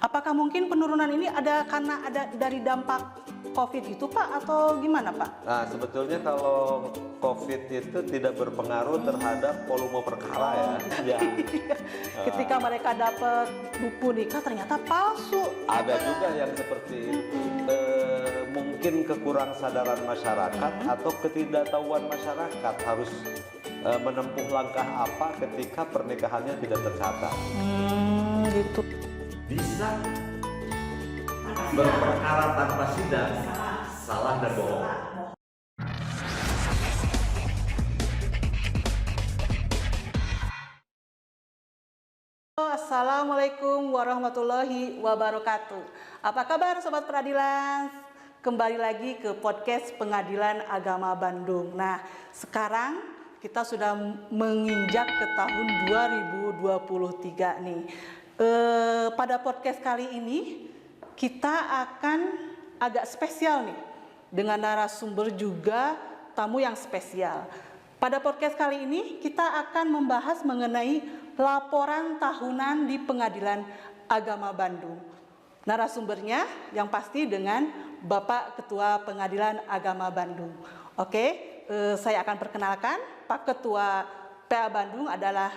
Apakah mungkin penurunan ini karena ada dari dampak COVID itu Pak atau gimana Pak? Nah, sebetulnya kalau COVID itu tidak berpengaruh terhadap volume perkara ya. Ketika mereka dapat buku nikah ternyata palsu. Ada juga yang seperti itu. Mungkin kekurangssadaran masyarakat atau ketidaktahuan masyarakat harus menempuh langkah apa ketika pernikahannya tidak tercatat. Gitu. Bisa berperkara tanpa sidang, salah dan bohong. Assalamualaikum warahmatullahi wabarakatuh. Apa kabar Sobat Peradilan? Kembali lagi ke podcast Pengadilan Agama Bandung. Nah, sekarang kita sudah menginjak ke tahun 2023 nih. Pada podcast kali ini kita akan agak spesial nih, dengan narasumber juga tamu yang spesial. Pada podcast kali ini kita akan membahas mengenai laporan tahunan di Pengadilan Agama Bandung. Narasumbernya yang pasti dengan Bapak Ketua Pengadilan Agama Bandung. Oke, saya akan perkenalkan Pak Ketua PA Bandung adalah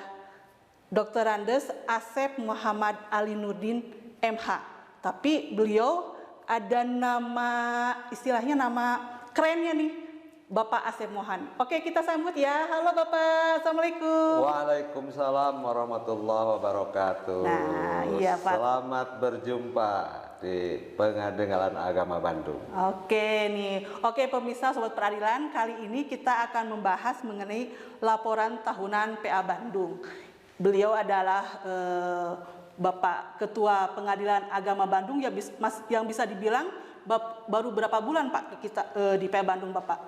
Dr. Andes Asep Muhammad Ali Nurdin MH. Tapi beliau ada nama, istilahnya nama kerennya nih, Bapak Asep Mohan. Oke, kita sambut ya. Halo Bapak, Assalamualaikum. Waalaikumsalam warahmatullahi wabarakatuh. Nah, iya Pak. Selamat berjumpa di Pengadilan Agama Bandung. Oke nih, oke pemirsa Sobat Peradilan, kali ini kita akan membahas mengenai laporan tahunan PA Bandung. Beliau adalah Bapak Ketua Pengadilan Agama Bandung yang bisa dibilang baru berapa bulan Pak kita di PA Bandung Bapak?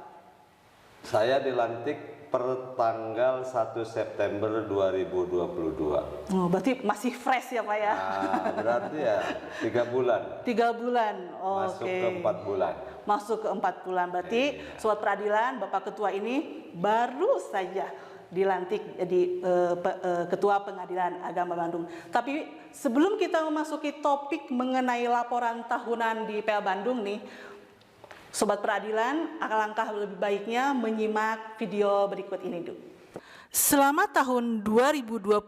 Saya dilantik per tanggal 1 September 2022. Oh, berarti masih fresh ya Pak ya? Nah, berarti ya 3 bulan. 3 bulan, Masuk ke 4 bulan. Masuk ke 4 bulan, berarti Sobat Peradilan, Bapak Ketua ini baru saja dilantik jadi Ketua Pengadilan Agama Bandung. Tapi sebelum kita memasuki topik mengenai laporan tahunan di PA Bandung nih, Sobat Peradilan, alangkah lebih baiknya menyimak video berikut ini dulu. Selama tahun 2022,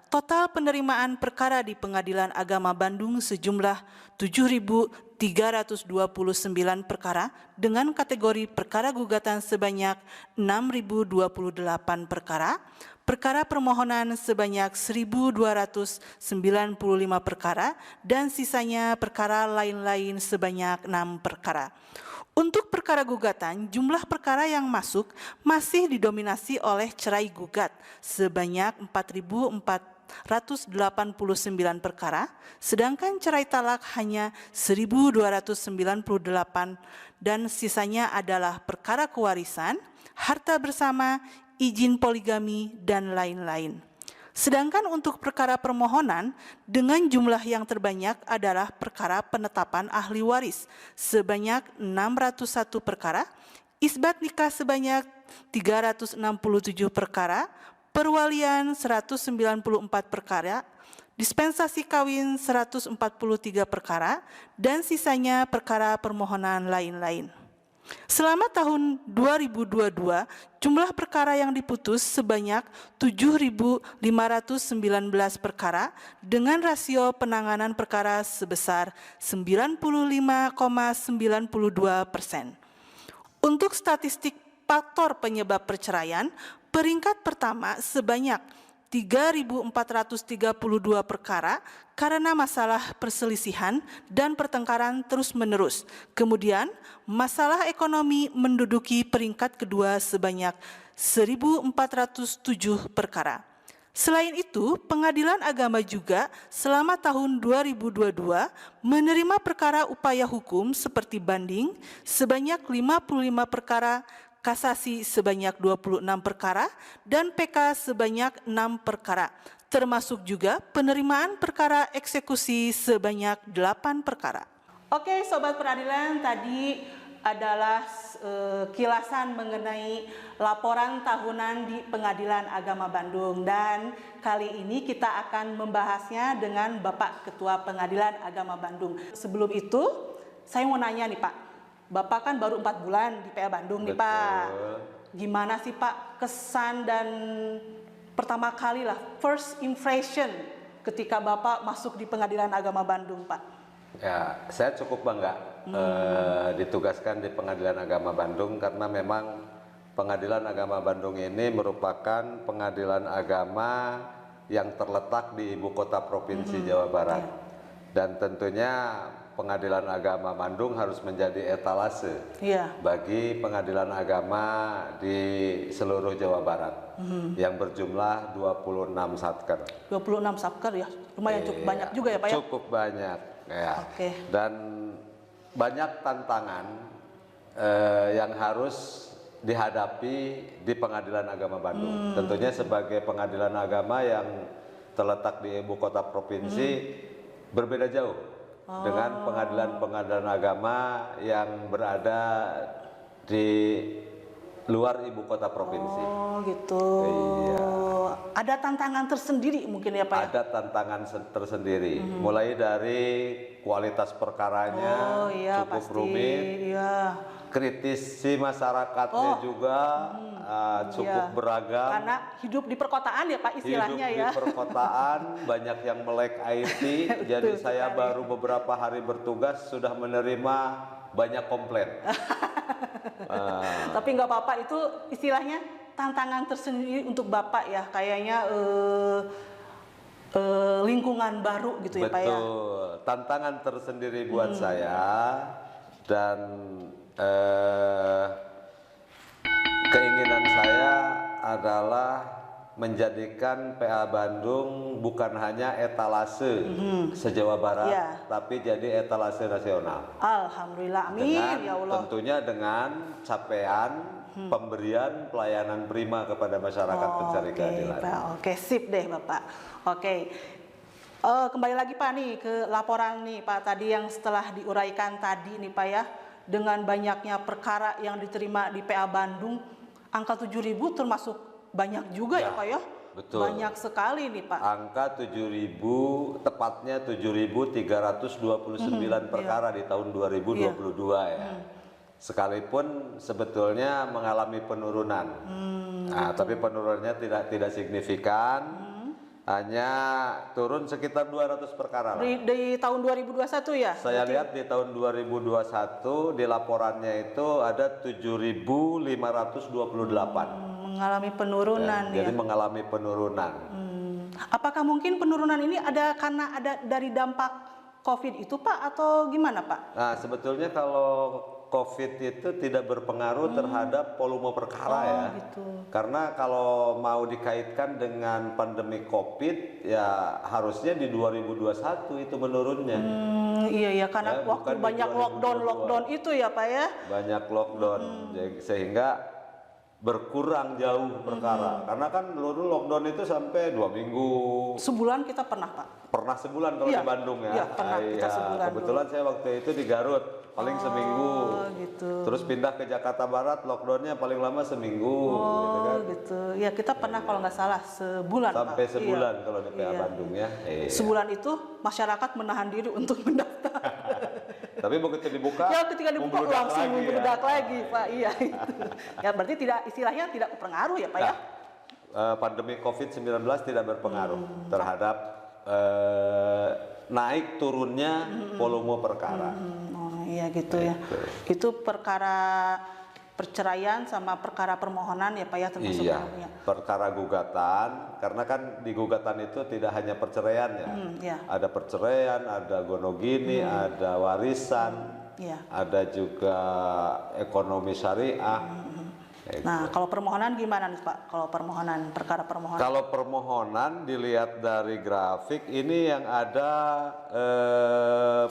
total penerimaan perkara di Pengadilan Agama Bandung sejumlah 7.329 perkara dengan kategori perkara gugatan sebanyak 6.028 perkara, perkara permohonan sebanyak 1.295 perkara, dan sisanya perkara lain-lain sebanyak 6 perkara. Untuk perkara gugatan, jumlah perkara yang masuk masih didominasi oleh cerai gugat sebanyak 4.489 perkara, sedangkan cerai talak hanya 1.298 dan sisanya adalah perkara kewarisan, harta bersama, izin poligami, dan lain-lain. Sedangkan untuk perkara permohonan dengan jumlah yang terbanyak adalah perkara penetapan ahli waris sebanyak 601 perkara, isbat nikah sebanyak 367 perkara, perwalian 194 perkara, dispensasi kawin 143 perkara, dan sisanya perkara permohonan lain-lain. Selama tahun 2022, jumlah perkara yang diputus sebanyak 7.519 perkara dengan rasio penanganan perkara sebesar 95,92%. Untuk statistik faktor penyebab perceraian, peringkat pertama sebanyak 3.432 perkara karena masalah perselisihan dan pertengkaran terus-menerus. Kemudian, masalah ekonomi menduduki peringkat kedua sebanyak 1.407 perkara. Selain itu, Pengadilan Agama juga selama tahun 2022 menerima perkara upaya hukum seperti banding sebanyak 55 perkara, kasasi sebanyak 26 perkara, dan PK sebanyak 6 perkara, termasuk juga penerimaan perkara eksekusi sebanyak 8 perkara. Oke Sobat Peradilan, tadi adalah kilasan mengenai laporan tahunan di Pengadilan Agama Bandung, dan kali ini kita akan membahasnya dengan Bapak Ketua Pengadilan Agama Bandung. Sebelum itu, saya mau nanya nih Pak, Bapak kan baru 4 bulan di PA Bandung nih Pak. Gimana sih Pak kesan dan pertama kali lah, first impression ketika Bapak masuk di Pengadilan Agama Bandung Pak? Ya, saya cukup bangga ditugaskan di Pengadilan Agama Bandung karena memang Pengadilan Agama Bandung ini merupakan pengadilan agama yang terletak di ibu kota provinsi Jawa Barat. Dan tentunya Pengadilan Agama Bandung harus menjadi etalase bagi pengadilan agama di seluruh Jawa Barat yang berjumlah 26 satker. 26 satker ya, lumayan cukup banyak juga ya Pak ya? Cukup banyak ya. Dan banyak tantangan yang harus dihadapi di Pengadilan Agama Bandung. Tentunya sebagai pengadilan agama yang terletak di ibu kota provinsi berbeda jauh dengan pengadilan-pengadilan agama yang berada di luar ibu kota provinsi. Oh gitu. Iya. Ada tantangan tersendiri mungkin ya Pak? Ada tantangan tersendiri, mulai dari kualitas perkaranya cukup rumit, kritisi masyarakatnya juga cukup beragam. Karena hidup di perkotaan ya Pak istilahnya hidup di perkotaan, banyak yang melek IT, jadi saya baru beberapa hari bertugas sudah menerima banyak komplain. Tapi nggak apa-apa, itu istilahnya tantangan tersendiri untuk Bapak ya, kayaknya lingkungan baru gitu ya Pak ya. Betul, tantangan tersendiri buat saya, dan keinginan saya adalah menjadikan PA Bandung bukan hanya etalase se-Jawa Barat, tapi jadi etalase nasional. Alhamdulillah, amin dengan, ya Allah. Tentunya dengan capaian pemberian pelayanan prima kepada masyarakat pencari keadilan. Oke, sip deh Bapak. Oke. Kembali lagi Pak nih ke laporan nih Pak tadi yang setelah diuraikan tadi nih Pak ya, dengan banyaknya perkara yang diterima di PA Bandung, angka 7.000 termasuk banyak juga ya Pak ya? Betul. Banyak sekali nih Pak. Angka 7.000, tepatnya 7.329 perkara di tahun 2022 ya. Sekalipun sebetulnya mengalami penurunan. Tapi penurunannya tidak signifikan. Hanya turun sekitar 200 perkara lah. Di tahun 2021 ya? Saya lihat di tahun 2021 di laporannya itu ada 7.528. Mengalami penurunan ya. Jadi mengalami penurunan. Apakah mungkin penurunan ini ada karena ada dari dampak COVID itu Pak atau gimana Pak? Nah sebetulnya kalau COVID itu tidak berpengaruh terhadap volume perkara ya. Gitu. Karena kalau mau dikaitkan dengan pandemi COVID ya harusnya di 2021 itu menurunnya. Iya karena waktu banyak lockdown itu ya Pak ya. Banyak lockdown sehingga berkurang jauh perkara. Karena kan dulu lockdown itu sampai 2 minggu. Sebulan kita pernah Pak. Pernah sebulan kalau di Bandung ya. Iya pernah kita sebulan. Kebetulan saya waktu itu di Garut paling seminggu. Gitu. Terus pindah ke Jakarta Barat, lockdownnya paling lama seminggu. Gitu kan. Gitu. Ya kita pernah kalau nggak salah sebulan Sampai Pak. sebulan kalau di PA Bandung ya. Sebulan itu masyarakat menahan diri untuk mendaftar. Tapi begitu dibuka, ketika dibuka langsung membludak lagi Pak. Iya itu. Ya berarti istilahnya tidak berpengaruh ya Pak ya. Pandemi COVID-19 tidak berpengaruh terhadap naik turunnya volume perkara. Iya gitu ya. Itu perkara perceraian sama perkara permohonan ya Pak ya termasuk ya. Perkara gugatan, karena kan di gugatan itu tidak hanya perceraian ya. Ada perceraian, ada gonogini, ada warisan, ada juga ekonomi syariah. Nah, kalau permohonan gimana nih Pak? Kalau permohonan, perkara permohonan. Kalau permohonan dilihat dari grafik ini yang ada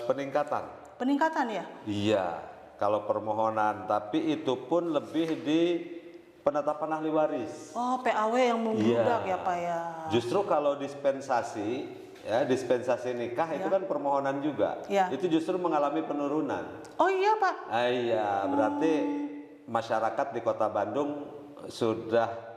peningkatan. Peningkatan ya? Iya, kalau permohonan, tapi itu pun lebih di penetapan ahli waris. Oh, PAW yang membludak ya Pak ya. Justru kalau dispensasi ya dispensasi nikah itu kan permohonan juga. Ya. Itu justru mengalami penurunan. Oh iya Pak. Iya, berarti masyarakat di Kota Bandung sudah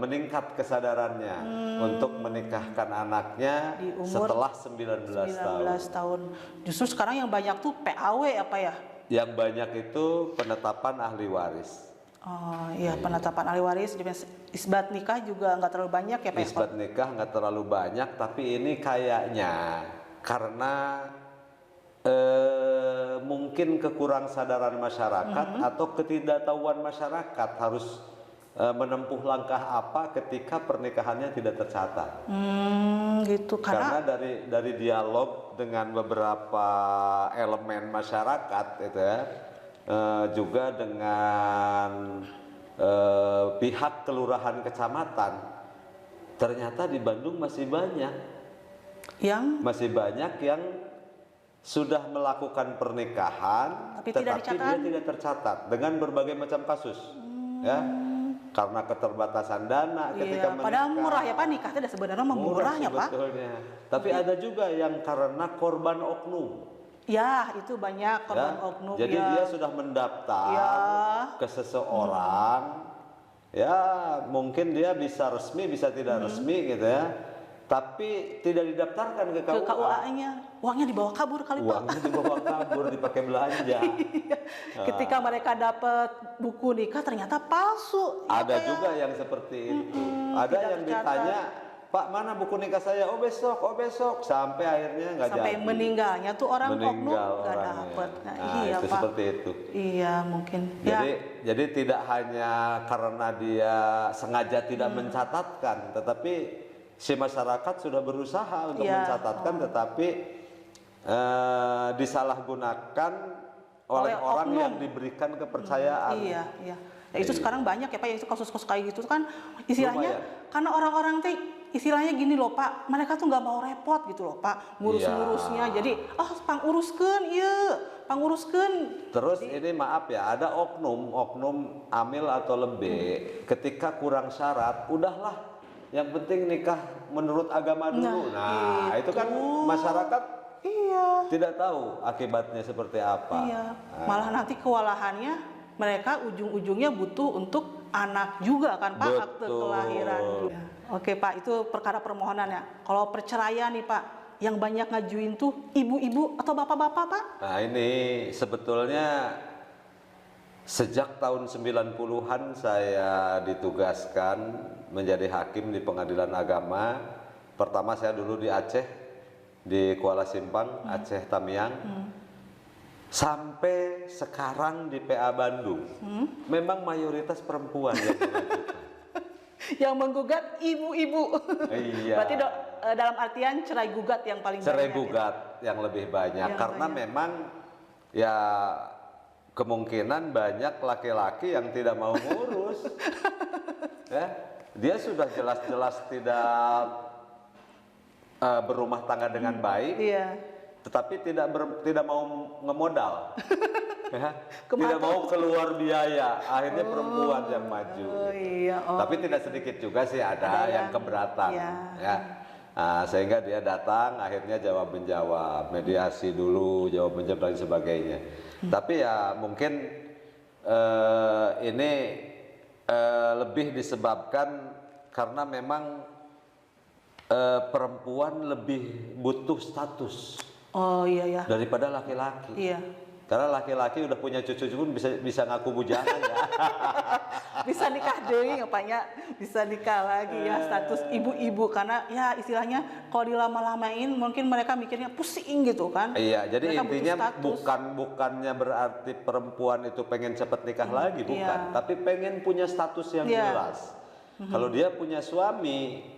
meningkat kesadarannya untuk menikahkan anaknya Di umur setelah 19 tahun. 19 tahun. Justru sekarang yang banyak tuh PAW apa ya? Yang banyak itu penetapan ahli waris. Oh iya, penetapan ahli waris, isbat nikah juga nggak terlalu banyak ya Pak? Isbat nikah nggak terlalu banyak, tapi ini kayaknya karena mungkin kekurang sadaran masyarakat atau ketidaktahuan masyarakat harus menempuh langkah apa ketika pernikahannya tidak tercatat. Gitu Karena dari dialog dengan beberapa elemen masyarakat itu ya, juga dengan pihak kelurahan kecamatan, ternyata di Bandung masih banyak yang sudah melakukan pernikahan Tapi tidak dia tidak tercatat dengan berbagai macam kasus, ya. Karena keterbatasan dana ketika menikah. Padahal murah ya Pak, nikah itu sebenarnya murah ya Pak. Sebetulnya. Tapi ada juga yang karena korban oknum. Ya, itu banyak korban oknum. Jadi dia sudah mendaftar ke seseorang, ya mungkin dia bisa resmi, bisa tidak resmi gitu ya. Tapi tidak didaftarkan ke KUA. Ke KUA-nya, uangnya dibawa kabur kali Pak. Uangnya dibawa kabur, dipakai belanja. Ketika mereka dapat buku nikah ternyata palsu. Ada juga yang seperti itu. Ada yang ditanya, Pak mana buku nikah saya? Oh besok. Sampai akhirnya nggak jadi. Sampai meninggalnya tuh orang oknum nggak dapat. Nah, Iya itu Pak. seperti itu. Iya mungkin. Jadi tidak hanya karena dia sengaja tidak mencatatkan, tetapi si masyarakat sudah berusaha untuk mencatatkan, tetapi disalahgunakan oleh orang oknum yang diberikan kepercayaan. Iya. Ya, itu sekarang banyak ya Pak, ya itu kasus-kasus kayak gitu kan istilahnya. Lumayan. Karena orang-orang teh istilahnya gini loh Pak, mereka tuh nggak mau repot gitu loh Pak, ngurus-ngurusnya. Jadi panguruskeun. Terus ini maaf ya, ada oknum amil atau lebih ketika kurang syarat, udahlah yang penting nikah menurut agama dulu. Nah, itu kan masyarakat tidak tahu akibatnya seperti apa. Iya. Malah nanti kewalahannya mereka ujung-ujungnya butuh untuk anak juga kan Pak, akte kelahiran. Ya. Oke Pak, itu perkara permohonan ya. Kalau perceraian nih Pak, yang banyak ngajuin tuh ibu-ibu atau bapak-bapak Pak? Nah, ini sebetulnya sejak tahun 90-an saya ditugaskan menjadi hakim di pengadilan agama. Pertama saya dulu di Aceh, di Kuala Simpang, Aceh Tamiang. Sampai sekarang di PA Bandung. Memang mayoritas perempuan yang mengajukan. Yang menggugat ibu-ibu. Iya. Berarti dalam artian cerai gugat yang paling Cerai banyak. gugat yang lebih banyak karena memang ya kemungkinan banyak laki-laki yang tidak mau ngurus. Ya, dia sudah jelas-jelas tidak berumah tangga dengan baik. Iya. Tetapi tidak mau ngemodal. Ya, tidak mau keluar biaya, akhirnya perempuan yang maju. Tapi tidak sedikit juga sih ada yang keberatan. Ya. Nah, sehingga dia datang, akhirnya jawab menjawab, mediasi dulu, jawab menjawab dan sebagainya. Tapi ya mungkin ini lebih disebabkan karena memang perempuan lebih butuh status daripada laki-laki. Iya. Karena laki-laki udah punya cucu pun bisa ngaku bujangan ya. Bisa nikah deui ngapanya, bisa nikah lagi ya status ibu-ibu karena ya istilahnya kalau dilama-lamain mungkin mereka mikirnya pusing gitu kan. Iya, jadi mereka intinya bukannya berarti perempuan itu pengen cepat nikah lagi, bukan, tapi pengen punya status yang jelas. Kalau dia punya suami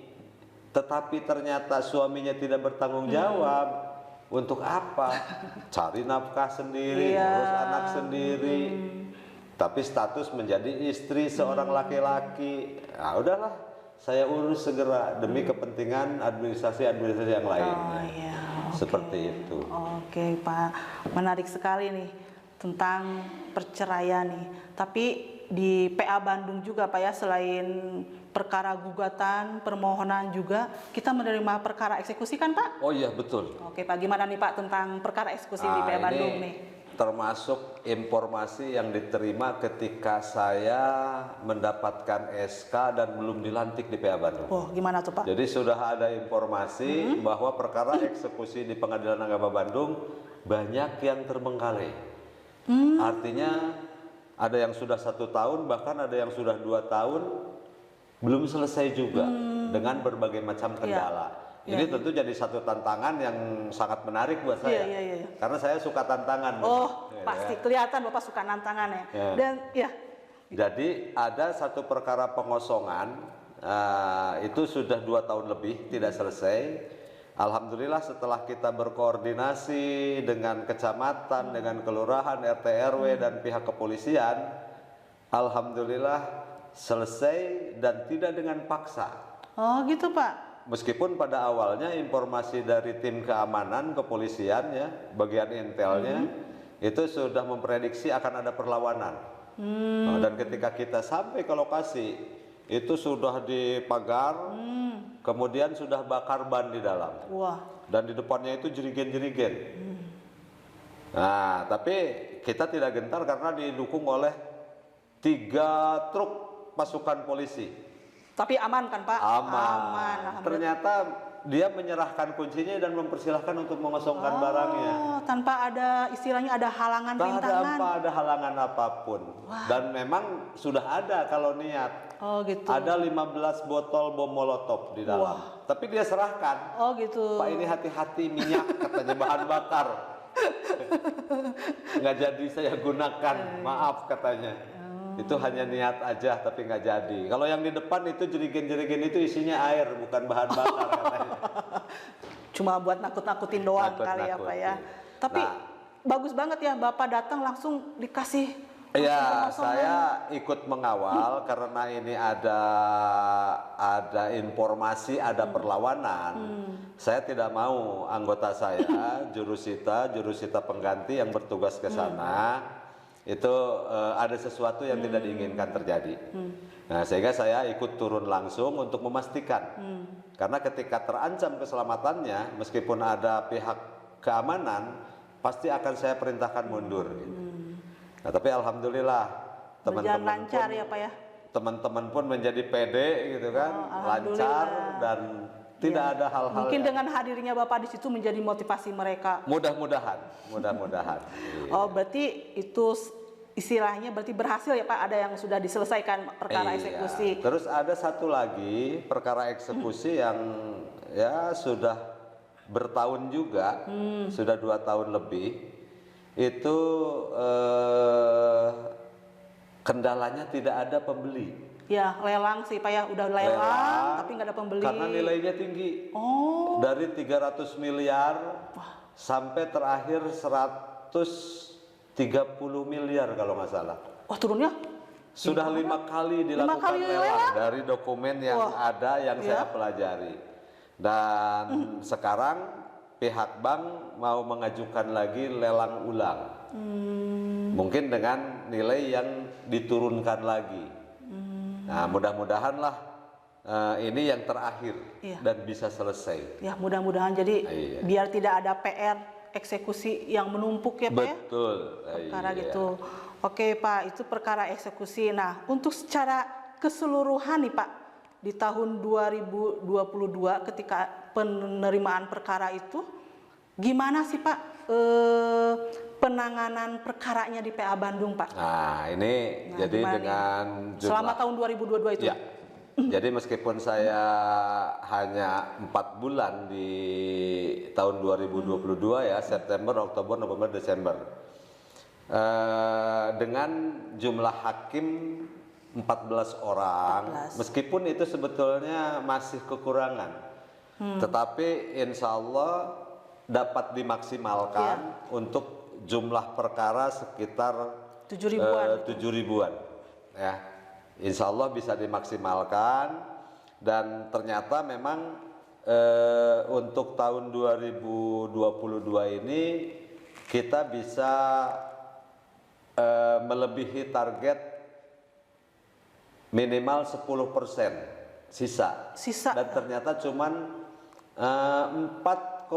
tetapi ternyata suaminya tidak bertanggung jawab, untuk apa? Cari nafkah sendiri, ngurus anak sendiri. Tapi status menjadi istri seorang laki-laki, ya udahlah, saya urus segera demi kepentingan administrasi yang lainnya. Seperti itu. Oke Pak, menarik sekali nih tentang perceraian nih. Tapi di PA Bandung juga Pak ya, selain perkara gugatan, permohonan juga kita menerima perkara eksekusi kan Pak? Oh iya betul. Oke Pak, gimana nih Pak tentang perkara eksekusi di PA Bandung nih? Termasuk informasi yang diterima ketika saya mendapatkan SK dan belum dilantik di PA Bandung. Oh gimana tuh Pak? Jadi sudah ada informasi bahwa perkara eksekusi di Pengadilan Agama Bandung banyak yang terbengkalai. Artinya ada yang sudah 1 tahun, bahkan ada yang sudah 2 tahun belum selesai juga dengan berbagai macam kendala. Ini tentu jadi satu tantangan yang sangat menarik buat saya, karena saya suka tantangan. Oh, pasti kelihatan Bapak suka tantangan ya. Dan ya. Jadi ada satu perkara pengosongan, itu sudah 2 tahun lebih tidak selesai. Alhamdulillah setelah kita berkoordinasi dengan kecamatan, dengan kelurahan, RT RW dan pihak kepolisian, alhamdulillah selesai dan tidak dengan paksa. Oh gitu Pak. Meskipun pada awalnya informasi dari tim keamanan kepolisian ya, bagian intelnya itu sudah memprediksi akan ada perlawanan. Nah, dan ketika kita sampai ke lokasi itu sudah dipagar, kemudian sudah bakar ban di dalam. Wah. Dan di depannya itu jerigen-jerigen. Nah, tapi kita tidak gentar karena didukung oleh 3 truk pasukan polisi. Tapi aman kan Pak? Aman. Ternyata dia menyerahkan kuncinya dan mempersilahkan untuk mengosongkan barangnya. Tanpa ada istilahnya ada halangan rintangan. Tanpa ada halangan apapun. Dan memang sudah ada kalau niat. Oh gitu. Ada 15 botol bom molotov di dalam. Tapi dia serahkan. Oh gitu. Pak ini hati-hati minyak katanya bahan bakar. Nggak jadi saya gunakan, maaf katanya. Itu hanya niat aja tapi nggak jadi. Kalau yang di depan itu jerigen-jerigen itu isinya air bukan bahan bakar katanya. Cuma buat nakut-nakutin doang kali ya Pak ya. Tapi bagus banget ya Bapak datang langsung dikasih. Iya, saya ikut mengawal karena ini ada informasi ada perlawanan. Saya tidak mau anggota saya jurusita pengganti yang bertugas ke sana itu ada sesuatu yang tidak diinginkan terjadi. Nah, sehingga saya ikut turun langsung untuk memastikan. Karena ketika terancam keselamatannya, meskipun ada pihak keamanan, pasti akan saya perintahkan mundur. Nah, tapi alhamdulillah teman-teman lancar ya Pak ya. Teman-teman pun menjadi pede gitu kan, lancar dan tidak ada hal-hal. Mungkin dengan hadirnya Bapak di situ menjadi motivasi mereka. Mudah-mudahan. Oh, berarti itu istilahnya berarti berhasil ya Pak, ada yang sudah diselesaikan perkara eksekusi. Terus ada satu lagi perkara eksekusi yang ya sudah bertahun juga, sudah 2 tahun lebih. Itu kendalanya tidak ada pembeli. Ya, lelang sih Pak ya, udah lelang tapi nggak ada pembeli. Karena nilainya tinggi. Oh. Dari 300 miliar sampai terakhir 130 miliar kalau nggak salah. Wah, turunnya? Sudah 5 kali dilakukan lelang dari dokumen yang ada yang saya pelajari. Dan sekarang pihak bank mau mengajukan lagi lelang ulang. Mungkin dengan nilai yang diturunkan lagi. Nah, mudah-mudahanlah ini yang terakhir dan bisa selesai. Ya, mudah-mudahan jadi biar tidak ada PR eksekusi yang menumpuk ya Pak ya. Betul. Perkara gitu. Oke Pak, itu perkara eksekusi. Nah, untuk secara keseluruhan nih Pak, di tahun 2022 ketika penerimaan perkara itu, gimana sih Pak penanganan perkaranya di PA Bandung Pak? Nah, ini jadi dengan jumlah selama tahun 2022 itu. Ya. Jadi meskipun saya hanya 4 bulan di tahun 2022 ya, September, Oktober, November, Desember, dengan jumlah hakim 14 orang, meskipun itu sebetulnya masih kekurangan, tetapi insya Allah dapat dimaksimalkan untuk jumlah perkara sekitar 7 ribuan ya. Insya Allah bisa dimaksimalkan dan ternyata memang untuk tahun 2022 ini kita bisa melebihi target minimal 10% sisa. Sisa. Dan ternyata cuman 4,0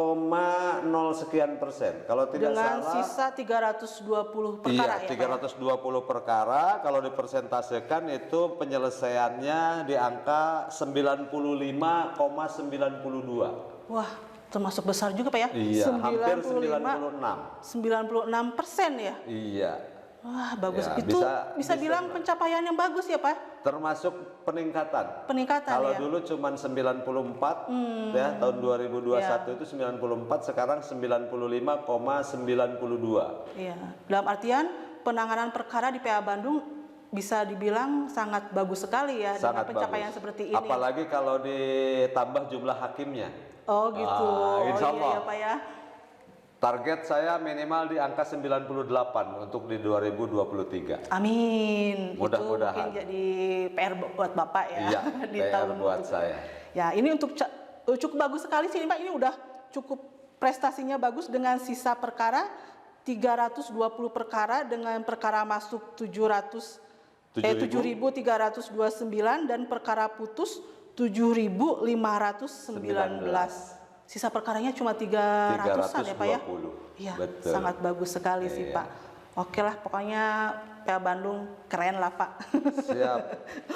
sekian persen. Kalau tidak Dengan salah. sisa 320 perkara Iya, ya, Pak? 320 perkara. Kalau dipersentasekan itu penyelesaiannya di angka 95,92. Wah, termasuk besar juga Pak ya? Iya, hampir 96. 96% ya? Iya. Wah, bagus. Ya, Itu bisa bilang Mbak. pencapaian yang bagus ya Pak? Termasuk peningkatan. Peningkatan Kalau ya? dulu cuma 94 ya, tahun 2021 Ya. itu 94, sekarang 95,92. Iya. Dalam artian penanganan perkara di PA Bandung bisa dibilang sangat bagus sekali ya dengan Sangat pencapaian bagus. seperti ini. Apalagi kalau ditambah jumlah hakimnya. Oh gitu. Insya Oh, Allah. iya ya Pak ya. Target saya minimal di angka 98 untuk di 2023. Amin. Mudah-mudahan. Itu mungkin jadi PR buat Bapak ya. Iya, di PR tahun buat 2023. saya. Ya, ini untuk cukup bagus sekali sih Pak. Ini udah cukup prestasinya bagus dengan sisa perkara 320 perkara dengan perkara masuk 7.329 dan perkara putus 7.519. Sisa perkaranya cuma 300-an ya Pak ya? 320. Iya, Betul. sangat bagus sekali sih Iya. Pak. Oke lah, pokoknya PA Bandung keren lah Pak. Siap.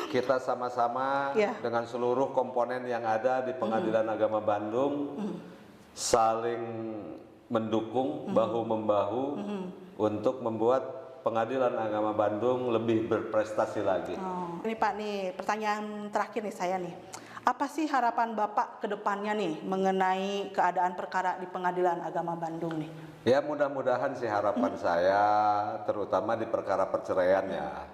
Kita sama-sama Iya. dengan seluruh komponen yang ada di Pengadilan Agama Bandung saling mendukung bahu-membahu untuk membuat Pengadilan Agama Bandung lebih berprestasi lagi. Oh, ini Pak nih, pertanyaan terakhir nih saya nih. Apa sih harapan Bapak ke depannya nih mengenai keadaan perkara di Pengadilan Agama Bandung nih? Ya, mudah-mudahan sih harapan saya terutama di perkara perceraian ya.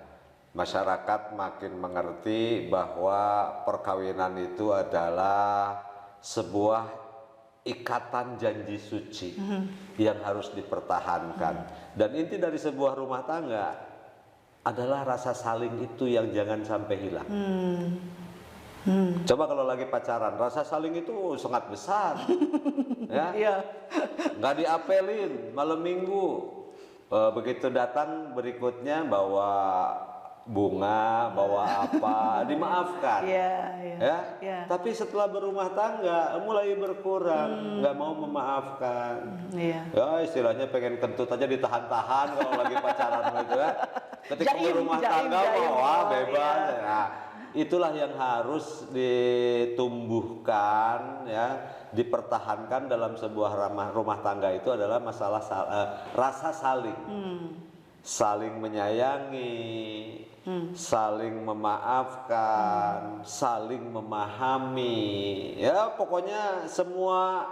Masyarakat makin mengerti bahwa perkawinan itu adalah sebuah ikatan janji suci yang harus dipertahankan. Dan inti dari sebuah rumah tangga adalah rasa saling itu yang jangan sampai hilang. Coba kalau lagi pacaran, rasa saling itu sangat besar, ya. Iya. Nggak diapelin malam minggu, begitu datang berikutnya bawa bunga, bawa apa, dimaafkan. Iya, iya. Ya. Iya. Tapi setelah berumah tangga mulai berkurang, nggak mau memaafkan. Iya. Ya istilahnya pengen kentut aja ditahan-tahan kalau lagi pacaran gitu ya. Ketika Jaim, berumah jaim, tangga jaim. wah Oh, bebas. iya. Nah, itulah yang harus ditumbuhkan ya, dipertahankan dalam sebuah rumah tangga itu adalah masalah rasa saling. Saling menyayangi, saling memaafkan, saling memahami. Ya, pokoknya semua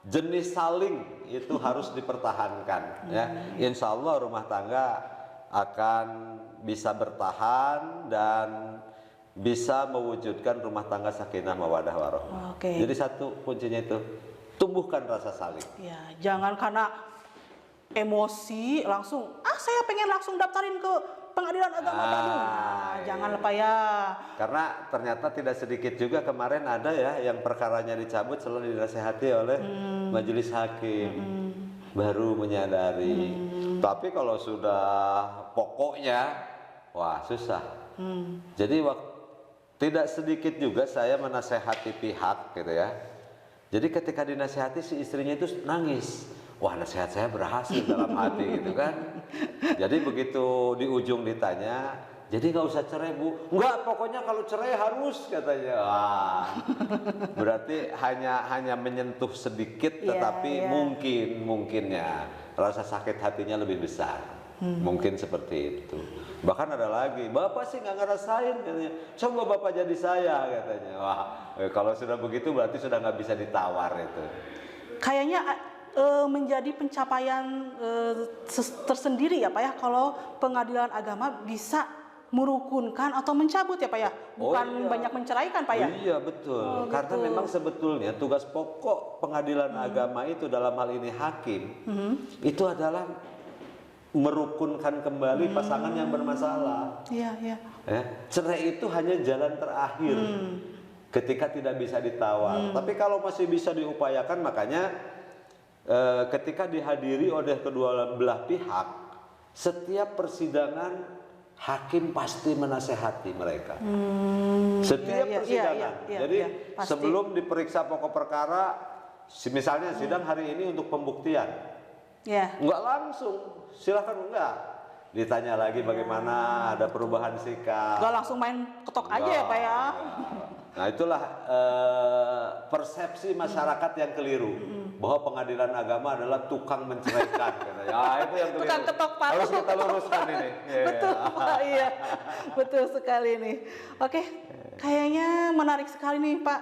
jenis saling itu harus dipertahankan ya. Insya Allah rumah tangga akan bisa bertahan dan bisa mewujudkan rumah tangga sakinah mawaddah warahmah. Oke. Jadi satu kuncinya itu tumbuhkan rasa saling. Ya, jangan karena emosi langsung saya pengen langsung daftarin ke Pengadilan Agama Bandung. Nah, jangan lupa ya. Karena ternyata tidak sedikit juga kemarin ada ya yang perkaranya dicabut setelah dinasehati oleh majelis hakim. Baru menyadari. Tapi kalau sudah pokoknya, wah susah. Jadi tidak sedikit juga saya menasehati pihak gitu ya. Jadi ketika dinasehati si istrinya itu nangis. Wah, nasihat saya berhasil dalam hati gitu kan. Jadi begitu di ujung ditanya, jadi nggak usah cerai Bu? Enggak, pokoknya kalau cerai harus katanya. Wah, berarti hanya menyentuh sedikit, Iya, tetapi iya. mungkinnya rasa sakit hatinya lebih besar. Mungkin seperti itu. Bahkan ada lagi, Bapak sih nggak ngerasain katanya. Coba Bapak jadi saya katanya. Wah, kalau sudah begitu berarti sudah nggak bisa ditawar itu. Kayaknya menjadi pencapaian tersendiri ya Pak ya kalau Pengadilan Agama bisa merukunkan atau mencabut ya Pak ya, bukan iya. banyak menceraikan Pak ya. Iya betul. Oh, Karena gitu. memang sebetulnya tugas pokok pengadilan agama itu dalam hal ini hakim itu adalah merukunkan kembali pasangan yang bermasalah. Iya, iya. Ya, cerai itu hanya jalan terakhir ketika tidak bisa ditawar. Tapi kalau masih bisa diupayakan, makanya ketika dihadiri oleh kedua belah pihak, setiap persidangan hakim pasti menasehati mereka. Setiap persidangan. Jadi pasti. sebelum diperiksa pokok perkara, misalnya sidang hari ini untuk pembuktian, nggak langsung, silakan enggak. Ditanya lagi bagaimana, ada perubahan sikap. Nggak langsung main ketok aja ya Pak ya. Nah itulah persepsi masyarakat yang keliru bahwa pengadilan agama adalah tukang menceraikan. Ya itu yang keliru. Tukang ketok palu. Harus kita luruskan ini. Betul Pak, iya, betul sekali nih. Oke, kayaknya menarik sekali nih Pak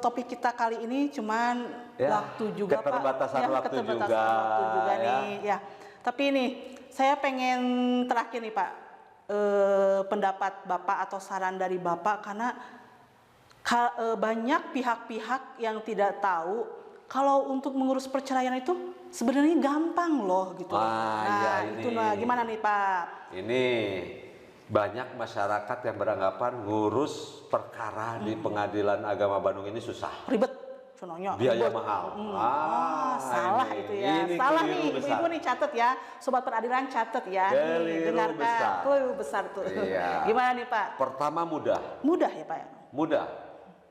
topik kita kali ini. Cuman waktu juga keterbatasan Pak. Waktu keterbatasan juga. Waktu juga nih. Ya. Tapi nih, saya pengen terakhir nih Pak pendapat Bapak atau saran dari Bapak karena banyak pihak-pihak yang tidak tahu kalau untuk mengurus perceraian itu sebenarnya gampang loh gitu. Gimana nih Pak? Ini banyak masyarakat yang beranggapan ngurus perkara di Pengadilan Agama Bandung ini susah. Ribet, contohnya. Biaya mahal. Salah ini, itu ya. Ini salah nih, besar. ibu nih catat ya, sobat peradilan catat ya. Keliru Dengarkan. besar. Keliru besar tuh. Iya. Gimana nih Pak? Pertama mudah. Mudah ya Pak? Mudah.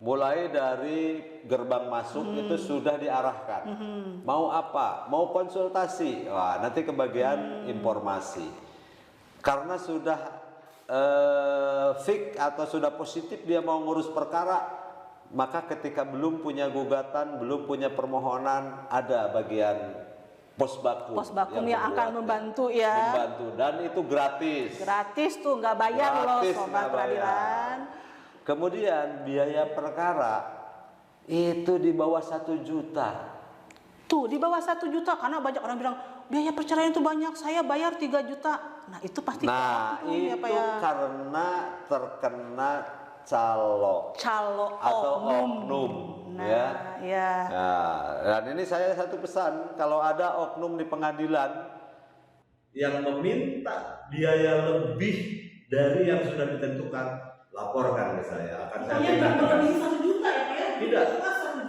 Mulai dari gerbang masuk itu sudah diarahkan. Mau apa? Mau konsultasi. Wah, nanti kebagian informasi. Karena sudah fix atau sudah positif dia mau ngurus perkara, maka ketika belum punya gugatan, belum punya permohonan, ada bagian posbakum. Posbakum yang akan membantu ya. Membantu dan itu gratis. Gratis tuh, nggak bayar loh sobat peradilan. Kemudian biaya perkara itu di bawah 1 juta. Tuh di bawah 1 juta karena banyak orang bilang biaya perceraian itu banyak, saya bayar 3 juta. Nah itu pasti itu ya, Pak ya. Karena terkena calo atau oknum. Nah, ya. Nah, dan ini saya satu pesan, kalau ada oknum di pengadilan yang meminta biaya lebih dari yang sudah ditentukan, laporkan ke saya. Akan saya tindak. Berkisar 1 juta ya Pak ya? Tidak,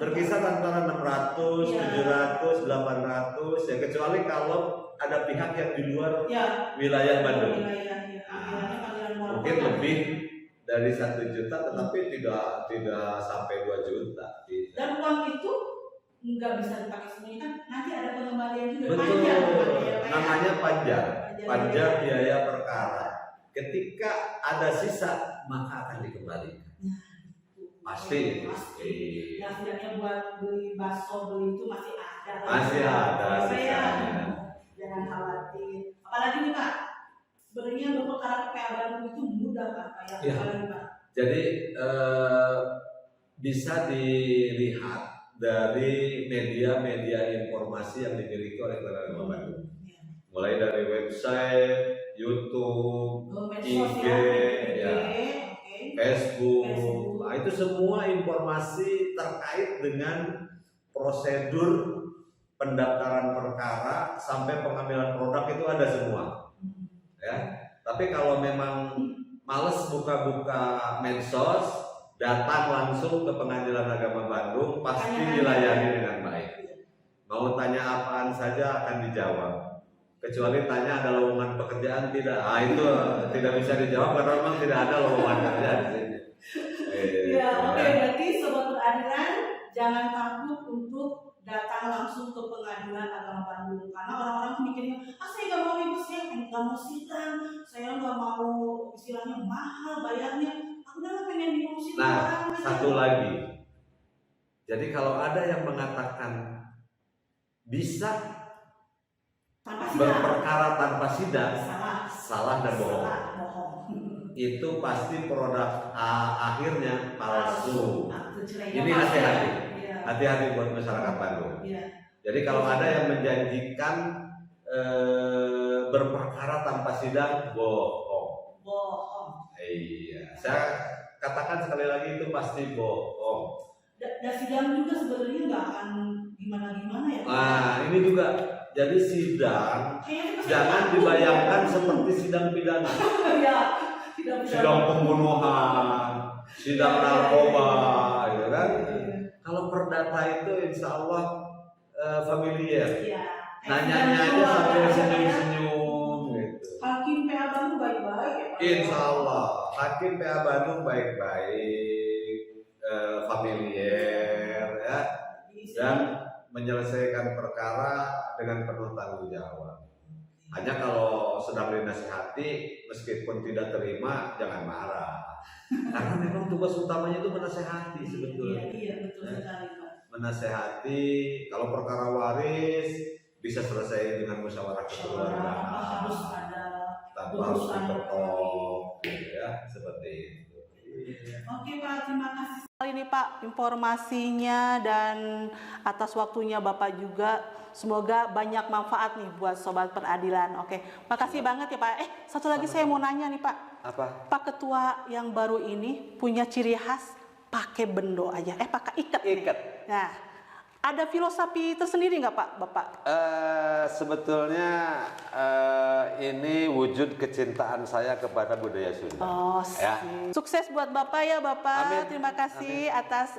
berkisar antara 600, 700, 800 ya, kecuali kalau ada pihak yang di luar wilayah Bandung. Mungkin lebih dari 1 juta, tetapi tidak sampai 2 juta. Dan uang itu nggak bisa dipakai semuanya kan, nanti ada pengembalian juga. Betul, Panjang, namanya pajak biaya perkara. Ketika ada sisa maka akan dikembalikan. Pasti. Yang setidaknya buat beli bakso beli itu masih ada. Masih ada sisanya. Jangan khawatir. Apalagi nih Pak, sebenarnya berperkara ke PA Bandung itu mudah Pak. Pak. Jadi bisa dilihat dari media-media informasi yang dimiliki oleh PA Bandung. Mulai dari website, YouTube, IG, Facebook. Nah, itu semua informasi terkait dengan prosedur pendaftaran perkara sampai pengambilan produk itu ada semua. Ya. Tapi kalau memang males buka-buka medsos, datang langsung ke Pengadilan Agama Bandung, pasti dilayani dengan baik. Mau tanya apaan saja akan dijawab. Kecuali tanya ada lowongan pekerjaan tidak, itu tidak bisa dijawab karena memang tidak ada lowongan pekerjaan di sini. Berarti sobat peradilan jangan takut untuk datang langsung ke Pengadilan Agama Bandung karena orang-orang mikirnya, saya nggak mau ribet, saya nggak mau sidang, saya nggak mau istilahnya mahal bayarnya, aku udah pengen diurusin orang. Satu lagi, jadi kalau ada yang mengatakan bisa berperkara tanpa sidang, salah dan bohong. Itu pasti produk akhirnya palsu. Ini hati-hati, hati-hati buat masyarakat Bandung. Jadi kalau ada yang menjanjikan berperkara tanpa sidang, bohong. Iya, saya katakan sekali lagi itu pasti bohong. Dan sidang juga sebenarnya nggak akan gimana-gimana ya. Ini juga. Jadi sidang jangan dibayangkan seperti sidang pidana. Sidang pembunuhan, sidang narkoba, gitu kan? Kalau perdata itu insya Allah familiar. Nanyanya aja sambil senyum-senyum gitu. Hakim PA Bandung baik-baik ya Pak? Hakim PA Bandung baik-baik, familiar ya, dan menyelesaikan perkara dengan penuh tanggung jawab. Hanya kalau sedang dinasihati, meskipun tidak terima, jangan marah. Karena memang tugas utamanya itu menasehati sebetulnya. Iya, betul sekali, Pak. Menasehati, kalau perkara waris bisa selesai dengan musyawarah kekeluargaan. Harus ada Tanpa harus diketok, gitu ya, seperti itu. Oke Pak, terima kasih sekali nih Pak informasinya dan atas waktunya Bapak juga. Semoga banyak manfaat nih buat Sobat Peradilan. Oke, makasih banget ya Pak. Satu lagi saya mau nanya nih Pak. Apa? Pak Ketua yang baru ini punya ciri khas pakai bendo aja. Pakai ikat. Ikat. Nah, ada filosofi tersendiri nggak Pak, Bapak? Sebetulnya ini wujud kecintaan saya kepada budaya Sunda. Oh, ya. Sukses buat Bapak ya Bapak. Amin. Terima kasih atas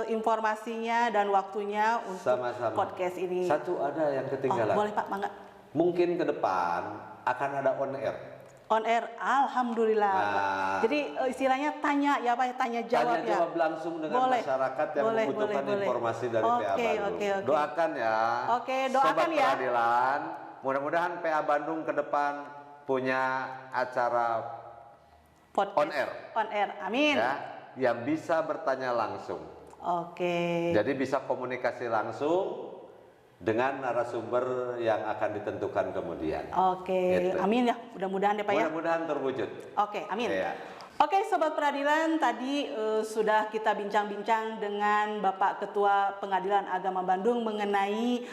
informasinya dan waktunya untuk Sama-sama. podcast ini. Satu ada yang ketinggalan. Boleh Pak, mangga. Mungkin ke depan akan ada on air. On air, alhamdulillah. Nah. Jadi istilahnya tanya ya Pak, tanya jawab Tanya ya. jawab langsung dengan Boleh. masyarakat yang Boleh, membutuhkan boleh. informasi dari Oke, PA Bandung. oke. Doakan ya. Oke, doakan Sobat ya. Peradilan. Mudah-mudahan PA Bandung ke depan punya acara Podcast. on air. On air, amin. Ya, yang bisa bertanya langsung. Oke. Jadi bisa komunikasi langsung dengan narasumber yang akan ditentukan kemudian. Oke, Gitu. amin ya. Mudah-mudahan ya Pak ya. Mudah-mudahan terwujud. Oke, amin. Iya. Oke, Sobat Peradilan, tadi sudah kita bincang-bincang dengan Bapak Ketua Pengadilan Agama Bandung mengenai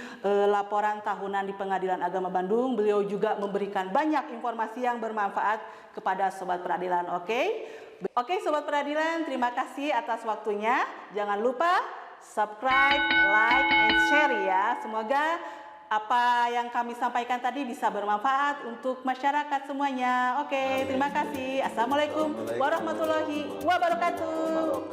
laporan tahunan di Pengadilan Agama Bandung. Beliau juga memberikan banyak informasi yang bermanfaat kepada Sobat Peradilan. Oke, Sobat Peradilan, terima kasih atas waktunya. Jangan lupa subscribe, like, and share ya. Semoga apa yang kami sampaikan tadi bisa bermanfaat untuk masyarakat semuanya. Oke, terima kasih. Assalamualaikum warahmatullahi wabarakatuh.